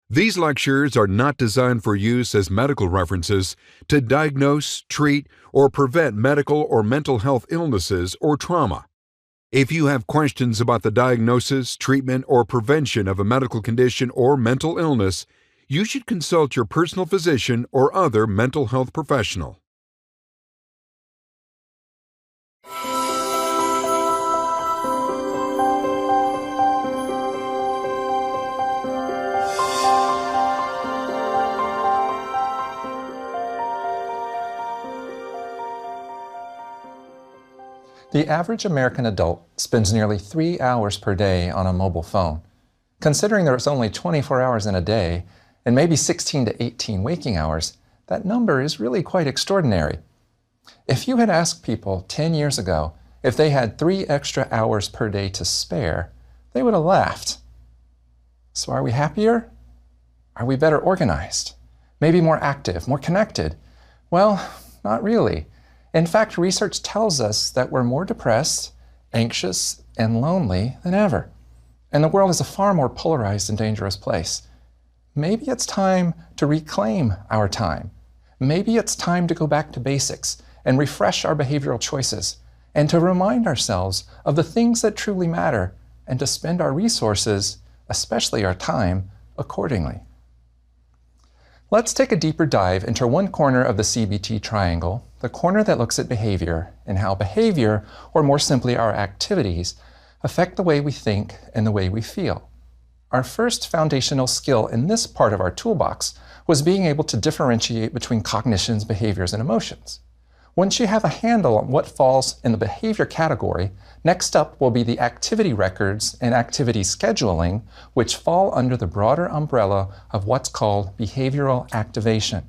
These lectures are not designed for use as medical references to diagnose, treat, or prevent medical or mental health illnesses or trauma. If you have questions about the diagnosis, treatment, or prevention of a medical condition or mental illness, you should consult your personal physician or other mental health professional. The average American adult spends nearly 3 hours per day on a mobile phone. Considering there's only 24 hours in a day, and maybe 16 to 18 waking hours, that number is really quite extraordinary. If you had asked people 10 years ago if they had 3 extra hours per day to spare, they would have laughed. So are we happier? Are we better organized? Maybe more active, more connected? Well, not really. In fact, research tells us that we're more depressed, anxious, and lonely than ever. And the world is a far more polarized and dangerous place. Maybe it's time to reclaim our time. Maybe it's time to go back to basics and refresh our behavioral choices and to remind ourselves of the things that truly matter and to spend our resources, especially our time, accordingly. Let's take a deeper dive into one corner of the CBT triangle, the corner that looks at behavior and how behavior, or more simply our activities, affect the way we think and the way we feel. Our first foundational skill in this part of our toolbox was being able to differentiate between cognitions, behaviors, and emotions. Once you have a handle on what falls in the behavior category, next up will be the activity records and activity scheduling, which fall under the broader umbrella of what's called behavioral activation.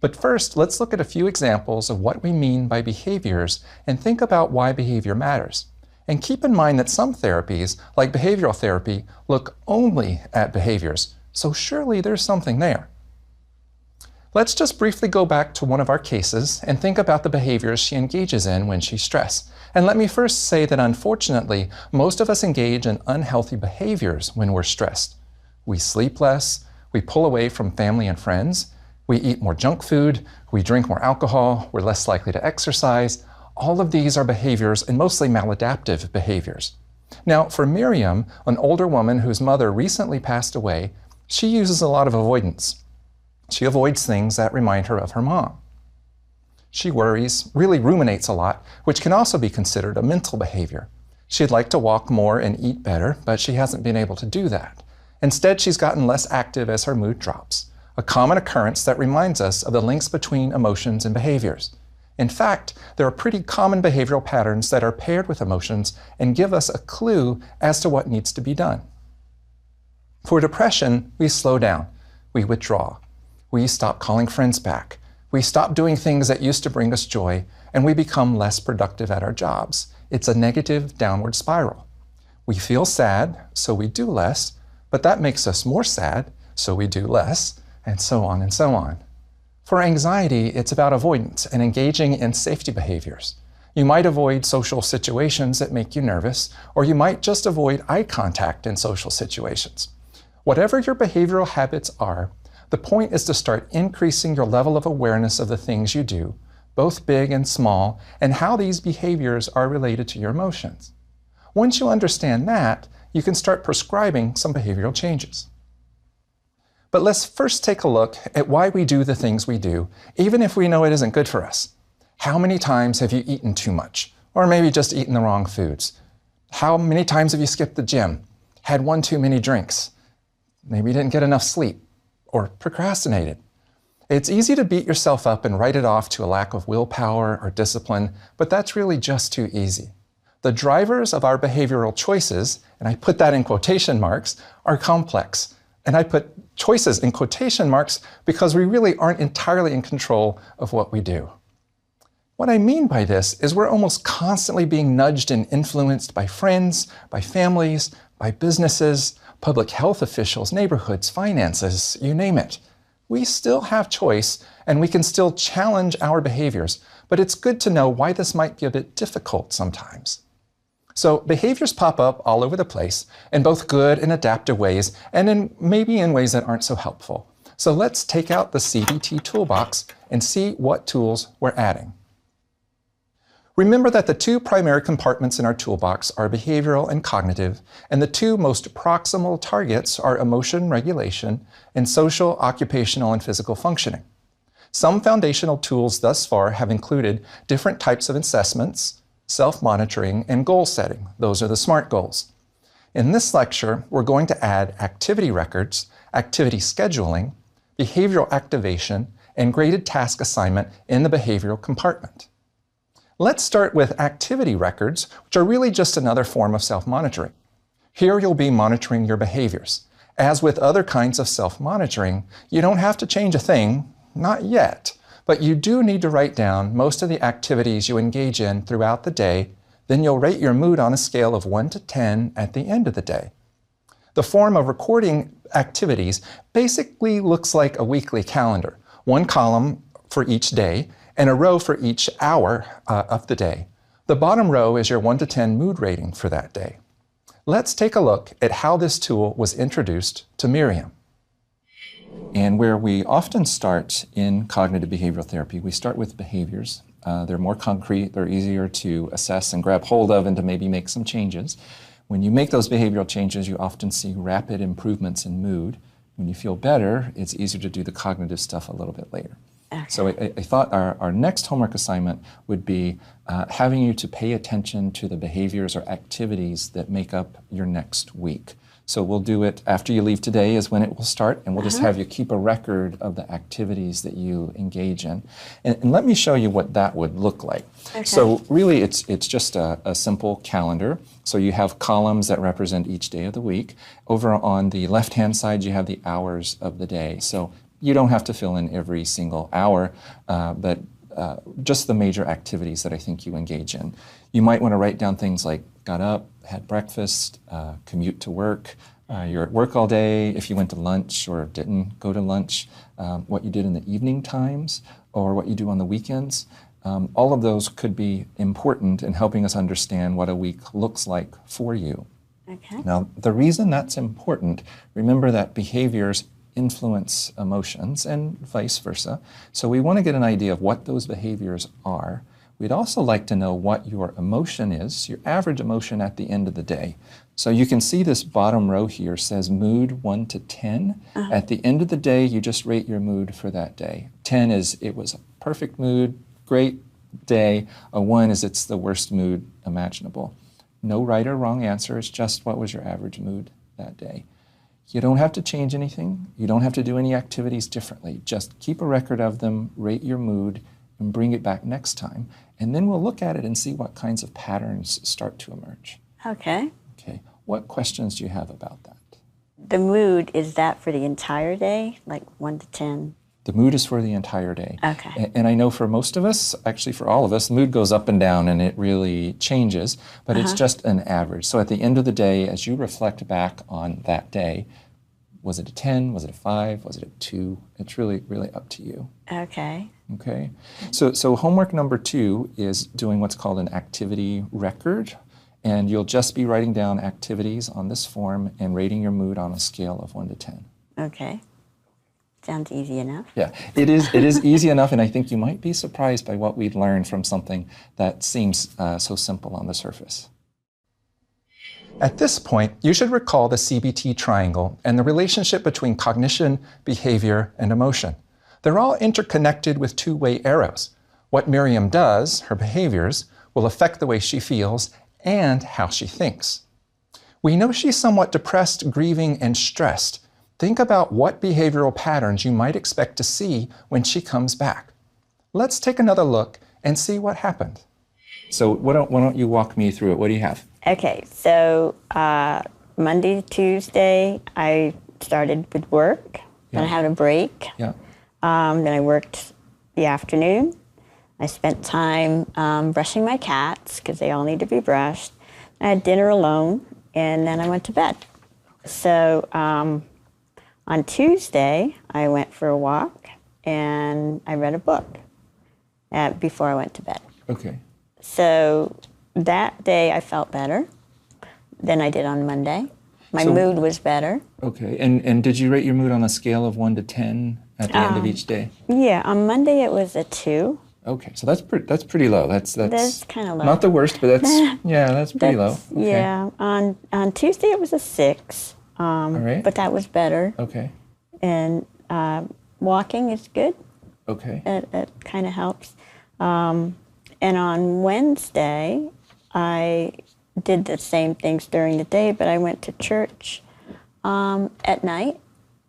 But first, let's look at a few examples of what we mean by behaviors and think about why behavior matters. And keep in mind that some therapies, like behavioral therapy, look only at behaviors, so surely there's something there. Let's just briefly go back to one of our cases and think about the behaviors she engages in when she's stressed. And let me first say that unfortunately, most of us engage in unhealthy behaviors when we're stressed. We sleep less, we pull away from family and friends, we eat more junk food, we drink more alcohol, we're less likely to exercise. All of these are behaviors and mostly maladaptive behaviors. Now, for Miriam, an older woman whose mother recently passed away, she uses a lot of avoidance. She avoids things that remind her of her mom. She worries, really ruminates a lot, which can also be considered a mental behavior. She'd like to walk more and eat better, but she hasn't been able to do that. Instead, she's gotten less active as her mood drops, a common occurrence that reminds us of the links between emotions and behaviors. In fact, there are pretty common behavioral patterns that are paired with emotions and give us a clue as to what needs to be done. For depression, we slow down, we withdraw. We stop calling friends back. We stop doing things that used to bring us joy, and we become less productive at our jobs. It's a negative downward spiral. We feel sad, so we do less, but that makes us more sad, so we do less, and so on and so on. For anxiety, it's about avoidance and engaging in safety behaviors. You might avoid social situations that make you nervous, or you might just avoid eye contact in social situations. Whatever your behavioral habits are, the point is to start increasing your level of awareness of the things you do, both big and small, and how these behaviors are related to your emotions. Once you understand that, you can start prescribing some behavioral changes. But let's first take a look at why we do the things we do, even if we know it isn't good for us. How many times have you eaten too much? Or maybe just eaten the wrong foods? How many times have you skipped the gym? Had one too many drinks? Maybe you didn't get enough sleep? Or procrastinated. It's easy to beat yourself up and write it off to a lack of willpower or discipline, but that's really just too easy. The drivers of our behavioral choices, and I put that in quotation marks, are complex. And I put choices in quotation marks because we really aren't entirely in control of what we do. What I mean by this is we're almost constantly being nudged and influenced by friends, by families, by businesses, public health officials, neighborhoods, finances, you name it. We still have choice and we can still challenge our behaviors, but it's good to know why this might be a bit difficult sometimes. So behaviors pop up all over the place in both good and adaptive ways, and maybe in ways that aren't so helpful. So let's take out the CBT toolbox and see what tools we're adding. Remember that the two primary compartments in our toolbox are behavioral and cognitive, and the two most proximal targets are emotion regulation and social, occupational, and physical functioning. Some foundational tools thus far have included different types of assessments, self-monitoring, and goal setting. Those are the SMART goals. In this lecture, we're going to add activity records, activity scheduling, behavioral activation, and graded task assignment in the behavioral compartment. Let's start with activity records, which are really just another form of self-monitoring. Here you'll be monitoring your behaviors. As with other kinds of self-monitoring, you don't have to change a thing, not yet, but you do need to write down most of the activities you engage in throughout the day. Then you'll rate your mood on a scale of 1 to 10 at the end of the day. The form of recording activities basically looks like a weekly calendar, one column for each day, and a row for each hour of the day. The bottom row is your 1 to 10 mood rating for that day. Let's take a look at how this tool was introduced to Miriam. And where we often start in cognitive behavioral therapy, we start with behaviors. They're more concrete, they're easier to assess and grab hold of and to maybe make some changes. When you make those behavioral changes, you often see rapid improvements in mood. When you feel better, it's easier to do the cognitive stuff a little bit later. Okay. So I thought our next homework assignment would be having you to pay attention to the behaviors or activities that make up your next week. So we'll do it after you leave today is when it will start, and we'll just have you keep a record of the activities that you engage in. And let me show you what that would look like. Okay. So really it's just a simple calendar. So you have columns that represent each day of the week. Over on the left-hand side you have the hours of the day. So you don't have to fill in every single hour, but just the major activities that I think you engage in. You might want to write down things like got up, had breakfast, commute to work, you're at work all day, if you went to lunch or didn't go to lunch, what you did in the evening times, or what you do on the weekends. All of those could be important in helping us understand what a week looks like for you. Okay. Now, the reason that's important, remember that behaviors influence emotions and vice versa. So we want to get an idea of what those behaviors are. We'd also like to know what your emotion is, your average emotion at the end of the day. So you can see this bottom row here says mood 1 to 10. At the end of the day, you just rate your mood for that day. 10 is it was a perfect mood, great day. A 1 is it's the worst mood imaginable. No right or wrong answer, it's just what was your average mood that day. You don't have to change anything. You don't have to do any activities differently. Just keep a record of them, rate your mood, and bring it back next time. And then we'll look at it and see what kinds of patterns start to emerge. Okay. Okay. What questions do you have about that? The mood, is that for the entire day, like 1 to 10? The mood is for the entire day. Okay. And I know for most of us, actually for all of us, the mood goes up and down and it really changes, but it's just an average. So at the end of the day, as you reflect back on that day, was it a 10? Was it a 5? Was it a 2? It's really, really up to you. Okay. Okay. So homework number 2 is doing what's called an activity record. And you'll just be writing down activities on this form and rating your mood on a scale of 1 to 10. Okay. Sounds easy enough. Yeah, it is easy enough, and I think you might be surprised by what we'd learned from something that seems so simple on the surface. At this point, you should recall the CBT triangle and the relationship between cognition, behavior, and emotion. They're all interconnected with two-way arrows. What Miriam does, her behaviors, will affect the way she feels and how she thinks. We know she's somewhat depressed, grieving, and stressed. Think about what behavioral patterns you might expect to see when she comes back. Let's take another look and see what happened. So why don't you walk me through it? What do you have? Okay, so Monday to Tuesday, I started with work. Then I had a break. Yeah. Then I worked the afternoon. I spent time brushing my cats because they all need to be brushed. I had dinner alone, and then I went to bed. So on Tuesday, I went for a walk, and I read a book before I went to bed. Okay. So that day I felt better than I did on Monday. My mood was better. Okay, and did you rate your mood on a scale of 1 to 10 at the end of each day? Yeah, on Monday it was a 2. Okay, so that's pretty low. That's kind of low. Not the worst, but that's pretty low. Okay. Yeah, on Tuesday it was a 6. All right. But that was better. Okay. And walking is good. Okay. It kind of helps. And on Wednesday, I did the same things during the day, but I went to church at night,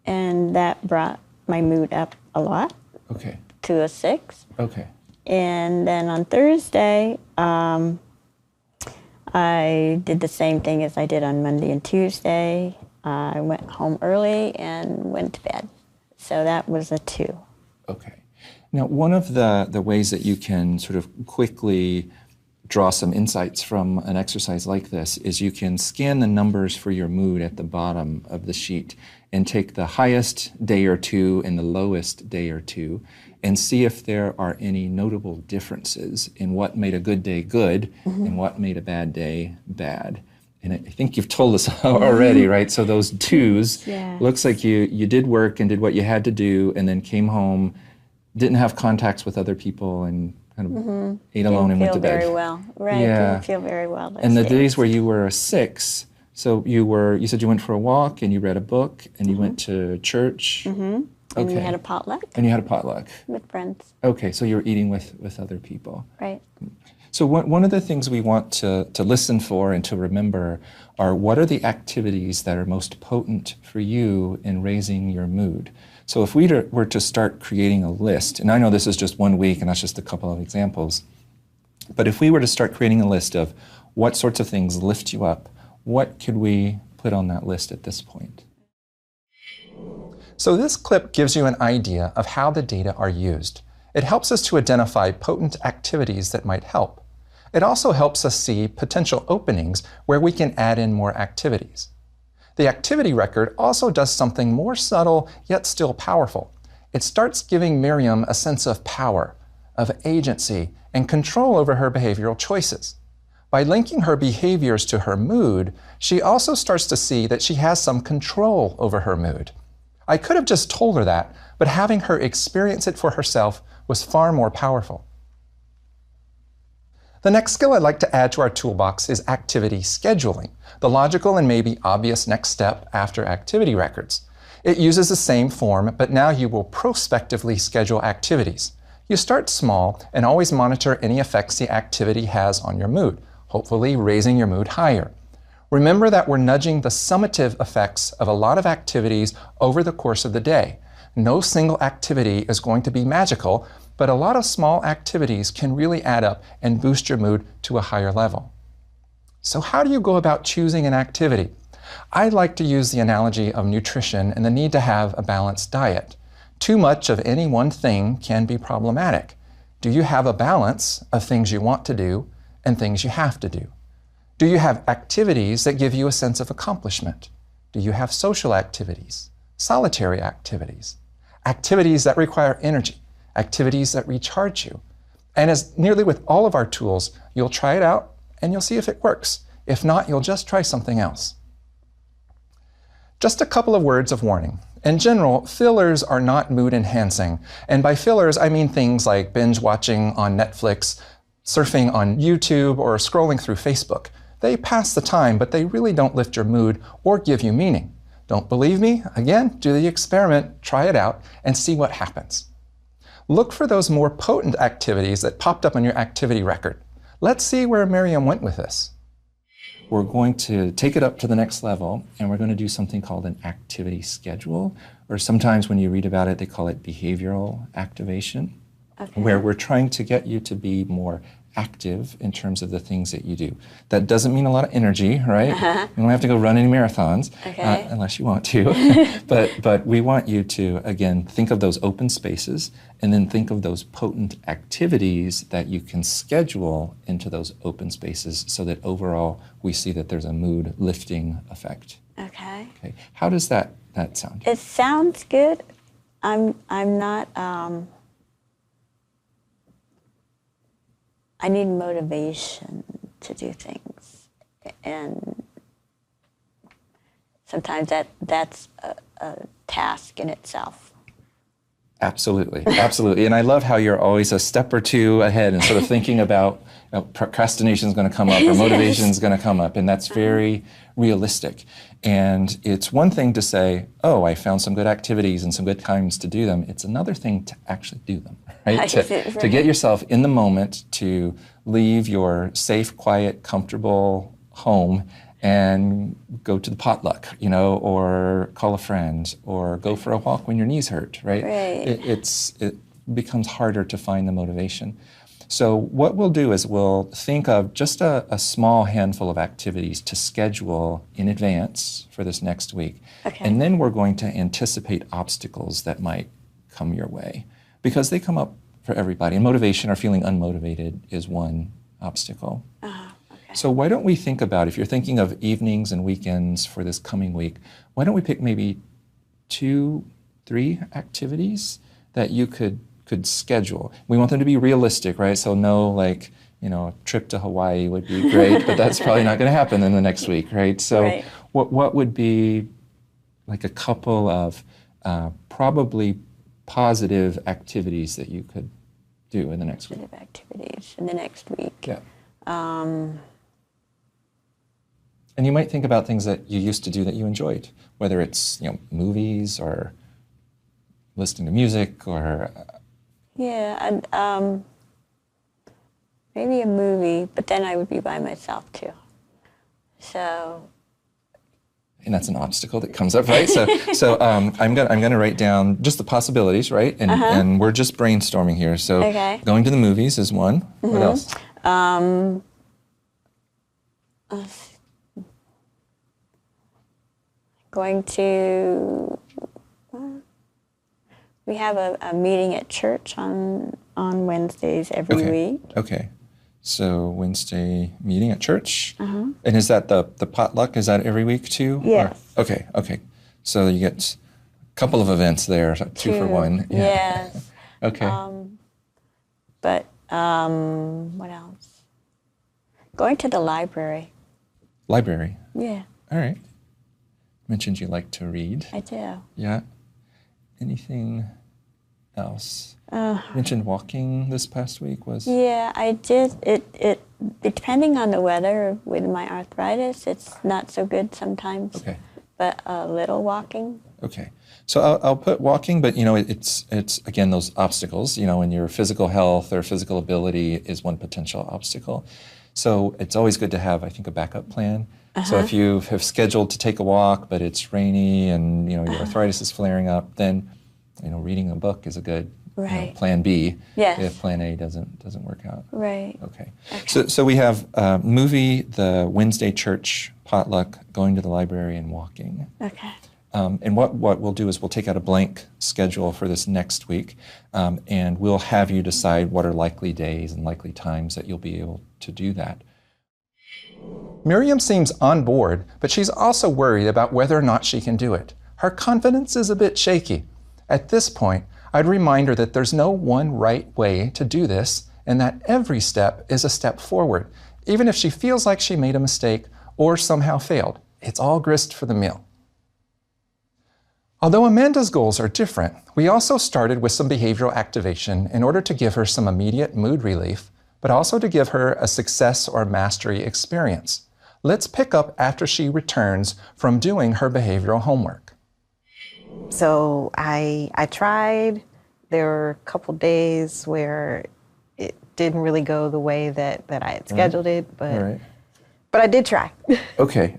and that brought my mood up a lot. Okay. To a 6. Okay. And then on Thursday, I did the same thing as I did on Monday and Tuesday. I went home early and went to bed. So that was a 2. Okay. Now, one of the ways that you can sort of quickly draw some insights from an exercise like this is you can scan the numbers for your mood at the bottom of the sheet and take the highest day or two and the lowest day or two and see if there are any notable differences in what made a good day good and what made a bad day bad. And I think you've told us already, right? So those 2s, looks like you did work and did what you had to do and then came home, didn't have contacts with other people and kind of ate alone and went to bed. Didn't feel very well. Right, didn't feel very well those And the days. days where you were a 6, so you said you went for a walk and you read a book and you went to church. And we had a potluck. And you had a potluck. With friends. Okay, so you were eating with other people. Right. So one of the things we want to listen for and to remember are what are the activities that are most potent for you in raising your mood. So if we were to start creating a list, and I know this is just 1 week and that's just a couple of examples, but if we were to start creating a list of what sorts of things lift you up, what could we put on that list at this point? So this clip gives you an idea of how the data are used. It helps us to identify potent activities that might help. It also helps us see potential openings where we can add in more activities. The activity record also does something more subtle yet still powerful. It starts giving Miriam a sense of power, of agency, and control over her behavioral choices. By linking her behaviors to her mood, she also starts to see that she has some control over her mood. I could have just told her that, but having her experience it for herself was far more powerful. The next skill I'd like to add to our toolbox is activity scheduling, the logical and maybe obvious next step after activity records. It uses the same form, but now you will prospectively schedule activities. You start small and always monitor any effects the activity has on your mood, hopefully raising your mood higher. Remember that we're nudging the summative effects of a lot of activities over the course of the day. No single activity is going to be magical, but a lot of small activities can really add up and boost your mood to a higher level. So how do you go about choosing an activity? I like to use the analogy of nutrition and the need to have a balanced diet. Too much of any one thing can be problematic. Do you have a balance of things you want to do and things you have to do? Do you have activities that give you a sense of accomplishment? Do you have social activities, solitary activities, activities that require energy, activities that recharge you? And as nearly with all of our tools, you'll try it out and you'll see if it works. If not, you'll just try something else. Just a couple of words of warning. In general, fillers are not mood enhancing. And by fillers, I mean things like binge watching on Netflix, surfing on YouTube, or scrolling through Facebook. They pass the time, but they really don't lift your mood or give you meaning. Don't believe me? Again, do the experiment, try it out, and see what happens. Look for those more potent activities that popped up on your activity record. Let's see where Miriam went with this. We're going to take it up to the next level, and we're going to do something called an activity schedule, or sometimes when you read about it, they call it behavioral activation, where we're trying to get you to be more active in terms of the things that you do. That doesn't mean a lot of energy, right? You don't have to go run any marathons, unless you want to. but we want you to, again, think of those open spaces and then think of those potent activities that you can schedule into those open spaces so that overall we see that there's a mood lifting effect. Okay. How does that sound? It sounds good. I'm not, I need motivation to do things. And sometimes that's a task in itself. Absolutely, absolutely. And I love how you're always a step or two ahead and sort of thinking about procrastination is going to come up or motivation is going to come up, and that's very realistic. And it's one thing to say, oh, I found some good activities and some good times to do them. It's another thing to actually do them, right? To get yourself in the moment, to leave your safe, quiet, comfortable home and go to the potluck, or call a friend, or go for a walk when your knees hurt, right? It becomes harder to find the motivation. So what we'll do is we'll think of just a small handful of activities to schedule in advance for this next week. Okay. And then we're going to anticipate obstacles that might come your way, because they come up for everybody. And motivation or feeling unmotivated is one obstacle. So why don't we think about, if you're thinking of evenings and weekends for this coming week, why don't we pick maybe 2, 3 activities that you could schedule. We want them to be realistic, right? So no, a trip to Hawaii would be great, but that's probably not going to happen in the next week, right? So what would be like a couple of probably positive activities that you could do in the next week? Positive activities in the next week. Yeah. And you might think about things that you used to do that you enjoyed, whether it's movies or listening to music or. Yeah, and maybe a movie, but then I would be by myself too. So. And that's an obstacle that comes up, right? So I'm gonna write down just the possibilities, right? And we're just brainstorming here. So going to the movies is one. What else? Going to, we have a meeting at church on Wednesdays every week. Okay. So Wednesday meeting at church. And is that the potluck? Is that every week too? Yes. Or, okay. So you get a couple of events there, 2 for 1. Yeah. Yes. Okay. But what else? Going to the library. Library. Yeah. All right. Mentioned you like to read. I do. Yeah. Anything else? Mentioned walking this past week was. Yeah, I did. It depending on the weather with my arthritis, it's not so good sometimes. Okay. But a little walking. Okay. So I'll put walking, but it's again those obstacles. In your physical health or physical ability is one potential obstacle. So it's always good to have, I think, a backup plan. So if you have scheduled to take a walk, but it's rainy and your arthritis is flaring up, then reading a book is a good plan B. Yes. If plan A doesn't work out. Right. Okay. So we have movie, the Wednesday church potluck, going to the library, and walking. Okay. And what we'll do is we'll take out a blank schedule for this next week, and we'll have you decide what are likely days and likely times that you'll be able to do that. Miriam seems on board, but she's also worried about whether or not she can do it. Her confidence is a bit shaky. At this point, I'd remind her that there's no one right way to do this, and that every step is a step forward, even if she feels like she made a mistake or somehow failed. It's all grist for the mill. Although Amanda's goals are different, we also started with some behavioral activation in order to give her some immediate mood relief, but also to give her a success or mastery experience. Let's pick up after she returns from doing her behavioral homework. So I tried. There were a couple days where it didn't really go the way that I had scheduled it, but I did try. Okay.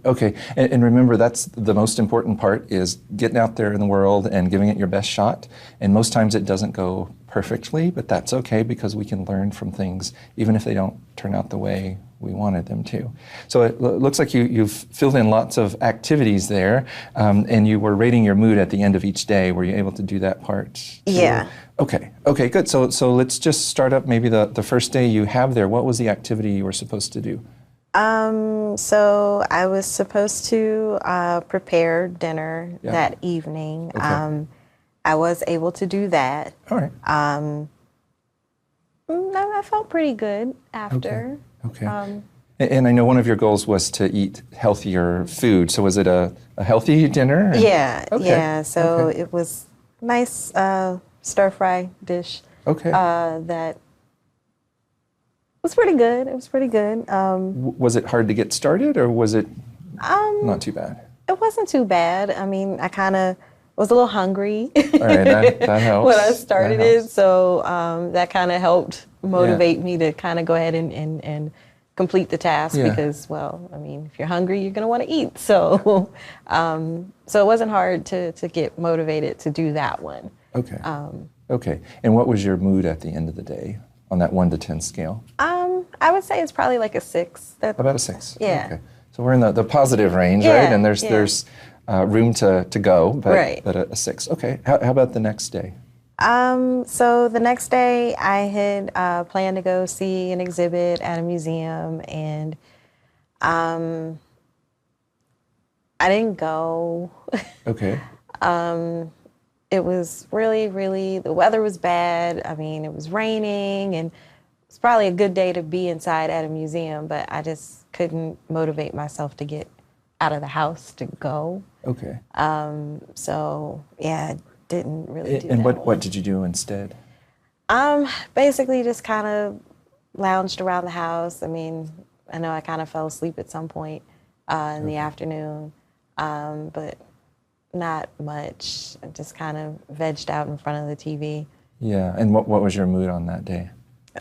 And remember, that's the most important part, is getting out there in the world and giving it your best shot. And most times it doesn't go perfectly, but that's okay, because we can learn from things even if they don't turn out the way we wanted them to. So it looks like you've filled in lots of activities there, and you were rating your mood at the end of each day. Were you able to do that part too? Yeah. Okay, good. So let's just start up maybe the first day you have there. What was the activity you were supposed to do? So I was supposed to prepare dinner that evening. Okay. I was able to do that. All right. I felt pretty good after. Okay. And I know one of your goals was to eat healthier food. So was it a healthy dinner? Yeah, Okay. yeah. So Okay. it was nice stir-fry dish. Okay. That was pretty good. It was pretty good. Was it hard to get started, or was it not too bad? It wasn't too bad. I mean, I kind of was a little hungry All right, that helps. when I started That it, helps. so that kind of helped motivate me to kind of go ahead and complete the task Yeah. because, well, I mean, if you're hungry, you're gonna want to eat. So, so it wasn't hard to get motivated to do that one. Okay. Okay. And what was your mood at the end of the day on that 1 to 10 scale? I would say it's probably like a 6. About a 6. Yeah. Okay. So we're in the positive range, Yeah, right? And there's yeah. room to go, but, Right. but a 6. Okay. How about the next day? So the next day, I had planned to go see an exhibit at a museum, and I didn't go. Okay. It was really, the weather was bad. I mean, it was raining, and it was probably a good day to be inside at a museum, but I just couldn't motivate myself to get out of the house to go. Okay. So yeah, I didn't really do And that. what did you do instead? Basically just kind of lounged around the house. I mean, I know I kind of fell asleep at some point in the afternoon, but not much. I just kind of vegged out in front of the TV. Yeah. And what was your mood on that day?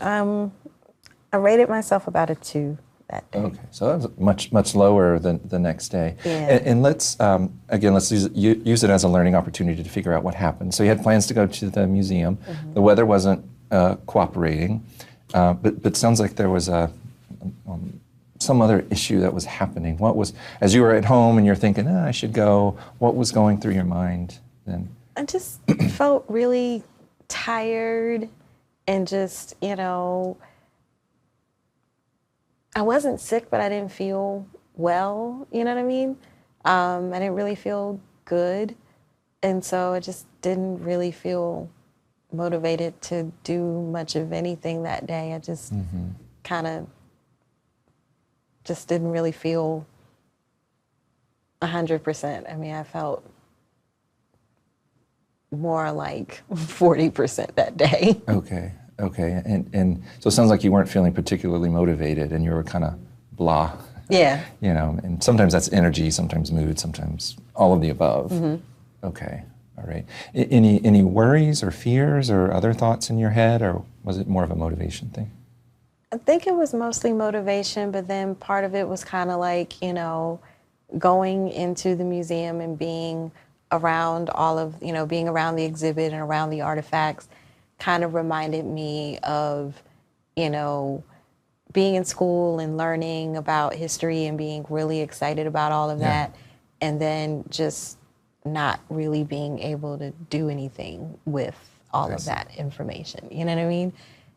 I rated myself about a 2 that day. Okay, so that was much lower than the next day. Yeah. And let's again let's use it as a learning opportunity to figure out what happened. So you had plans to go to the museum. The weather wasn't cooperating, but sounds like there was some other issue that was happening. What was, as you were at home and you're thinking, I should go? What was going through your mind then? I just felt really tired and just, I wasn't sick, but I didn't feel well, you know what I mean? I didn't really feel good. And so I just didn't really feel motivated to do much of anything that day. I just kind of just didn't really feel 100%. I mean, I felt more like 40% that day. Okay. And so it sounds like you weren't feeling particularly motivated and you were kind of blah. Yeah. And sometimes that's energy, sometimes mood, sometimes all of the above. Okay, all right. Any worries or fears or other thoughts in your head, or was it more of a motivation thing? I think it was mostly motivation, but then part of it was kind of like, going into the museum and being around all of, being around the exhibit and around the artifacts kind of reminded me of, being in school and learning about history and being really excited about all of that, and then just not really being able to do anything with all of that information. You know what I mean?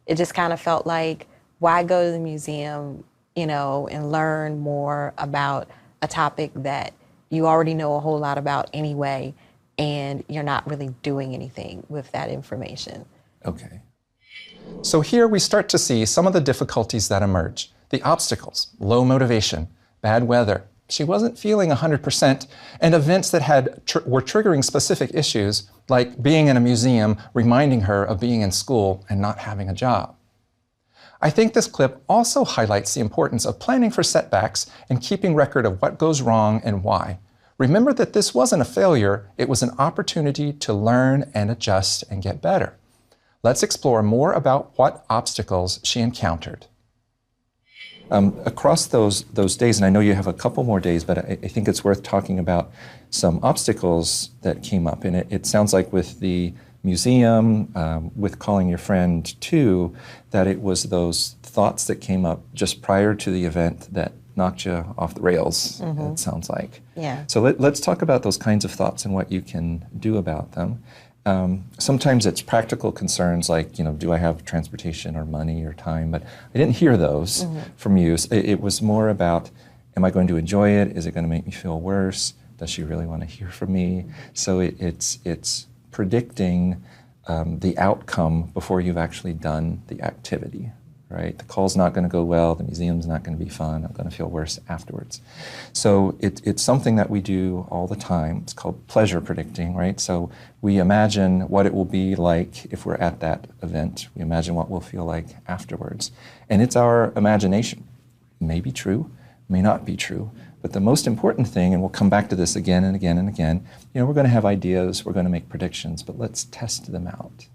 It just kind of felt like, why go to the museum, and learn more about a topic that you already know a whole lot about anyway, and you're not really doing anything with that information. Okay. So here we start to see some of the difficulties that emerge. The obstacles, low motivation, bad weather, she wasn't feeling 100%, and events that were triggering specific issues, like being in a museum reminding her of being in school and not having a job. I think this clip also highlights the importance of planning for setbacks and keeping record of what goes wrong and why. Remember that this wasn't a failure, it was an opportunity to learn and adjust and get better. Let's explore more about what obstacles she encountered. Across those days, and I know you have a couple more days, but I think it's worth talking about some obstacles that came up. And it sounds like with the museum, with calling your friend too, that it was those thoughts that came up just prior to the event that knocked you off the rails, it sounds like. Yeah. So let's talk about those kinds of thoughts and what you can do about them. Sometimes it's practical concerns like, do I have transportation or money or time? But I didn't hear those from you. It was more about, am I going to enjoy it? Is it going to make me feel worse? Does she really want to hear from me? So it's predicting the outcome before you've actually done the activity. right? The call's not going to go well, the museum's not going to be fun, I'm going to feel worse afterwards. So it's something that we do all the time. It's called pleasure predicting, right? So we imagine what it will be like if we're at that event. We imagine what we'll feel like afterwards. And it's our imagination. It may be true, may not be true. But the most important thing, and we'll come back to this again and again and again, we're going to have ideas, we're going to make predictions, but let's test them out.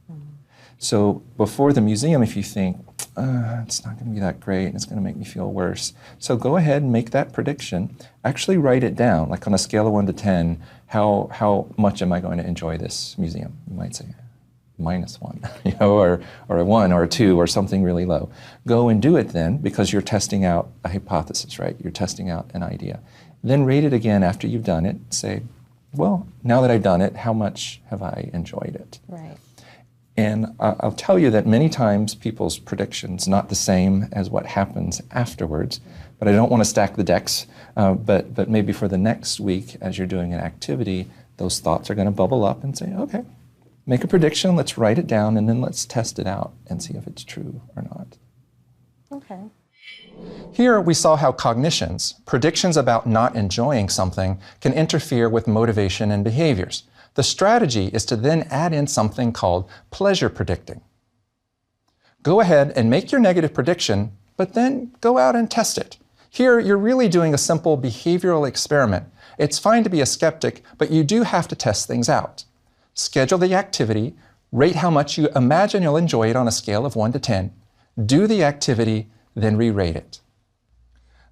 So before the museum, if you think, it's not going to be that great and it's going to make me feel worse, so go ahead and make that prediction. Actually write it down, like on a scale of 1 to 10, how much am I going to enjoy this museum? You might say -1, or a 1 or a 2 or something really low. Go and do it then, because you're testing out a hypothesis, right? You're testing out an idea. Then rate it again after you've done it. Say, well, now that I've done it, how much have I enjoyed it? Right. And I'll tell you that many times people's predictions not the same as what happens afterwards, but I don't want to stack the decks, but maybe for the next week as you're doing an activity, those thoughts are going to bubble up and say, okay, make a prediction, let's write it down, and then let's test it out and see if it's true or not. Okay. Here we saw how cognitions, predictions about not enjoying something, can interfere with motivation and behaviors. The strategy is to then add in something called pleasure predicting. Go ahead and make your negative prediction, but then go out and test it. Here you're really doing a simple behavioral experiment. It's fine to be a skeptic, but you do have to test things out. Schedule the activity, rate how much you imagine you'll enjoy it on a scale of 1 to 10, do the activity, then re-rate it.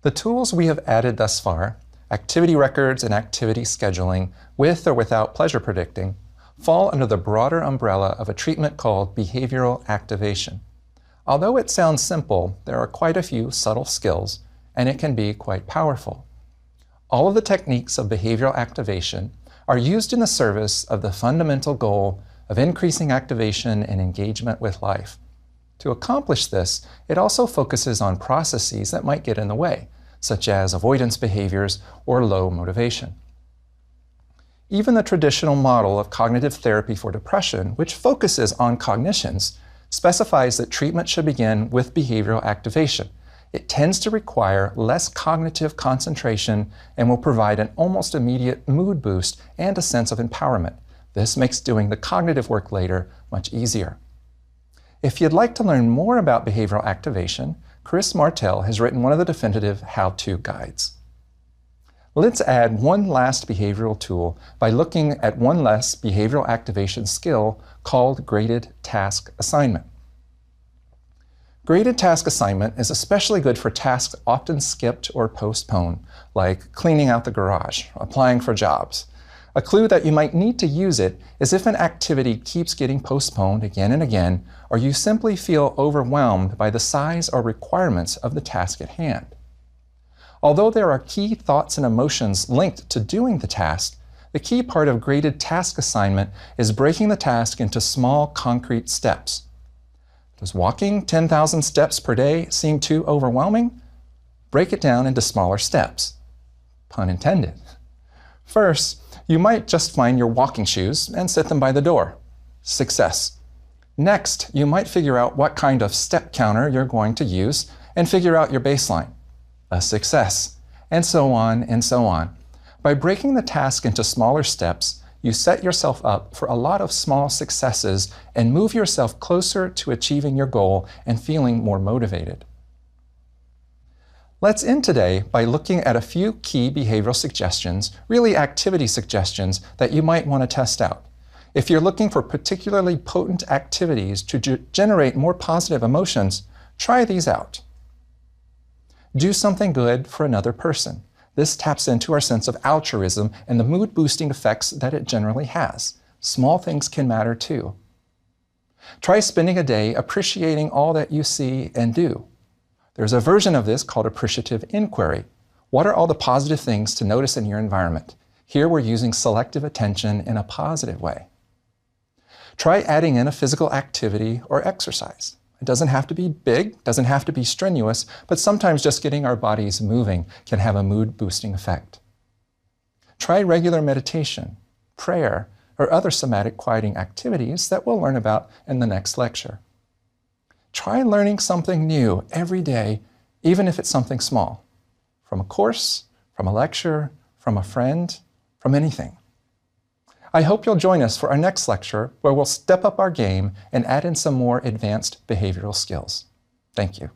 The tools we have added thus far, activity records and activity scheduling, with or without pleasure predicting, fall under the broader umbrella of a treatment called behavioral activation. Although it sounds simple, there are quite a few subtle skills, and it can be quite powerful. All of the techniques of behavioral activation are used in the service of the fundamental goal of increasing activation and engagement with life. To accomplish this, it also focuses on processes that might get in the way, such as avoidance behaviors or low motivation. Even the traditional model of cognitive therapy for depression, which focuses on cognitions, specifies that treatment should begin with behavioral activation. It tends to require less cognitive concentration and will provide an almost immediate mood boost and a sense of empowerment. This makes doing the cognitive work later much easier. If you'd like to learn more about behavioral activation, Chris Martel has written one of the definitive how-to guides. Let's add one last behavioral tool by looking at one less behavioral activation skill called graded task assignment. Graded task assignment is especially good for tasks often skipped or postponed, like cleaning out the garage, applying for jobs. A clue that you might need to use it is if an activity keeps getting postponed again and again, or you simply feel overwhelmed by the size or requirements of the task at hand. Although there are key thoughts and emotions linked to doing the task, the key part of graded task assignment is breaking the task into small, concrete steps. Does walking 10,000 steps per day seem too overwhelming? Break it down into smaller steps. Pun intended. First, you might just find your walking shoes and set them by the door. Success. Next, you might figure out what kind of step counter you're going to use and figure out your baseline. A success. And so on and so on. By breaking the task into smaller steps, you set yourself up for a lot of small successes and move yourself closer to achieving your goal and feeling more motivated. Let's end today by looking at a few key behavioral suggestions, really activity suggestions, that you might want to test out. If you're looking for particularly potent activities to generate more positive emotions, try these out. Do something good for another person. This taps into our sense of altruism and the mood-boosting effects that it generally has. Small things can matter too. Try spending a day appreciating all that you see and do. There's a version of this called appreciative inquiry. What are all the positive things to notice in your environment? Here we're using selective attention in a positive way. Try adding in a physical activity or exercise. It doesn't have to be big, doesn't have to be strenuous, but sometimes just getting our bodies moving can have a mood-boosting effect. Try regular meditation, prayer, or other somatic quieting activities that we'll learn about in the next lecture. Try learning something new every day, even if it's something small. From a course, from a lecture, from a friend, from anything. I hope you'll join us for our next lecture where we'll step up our game and add in some more advanced behavioral skills. Thank you.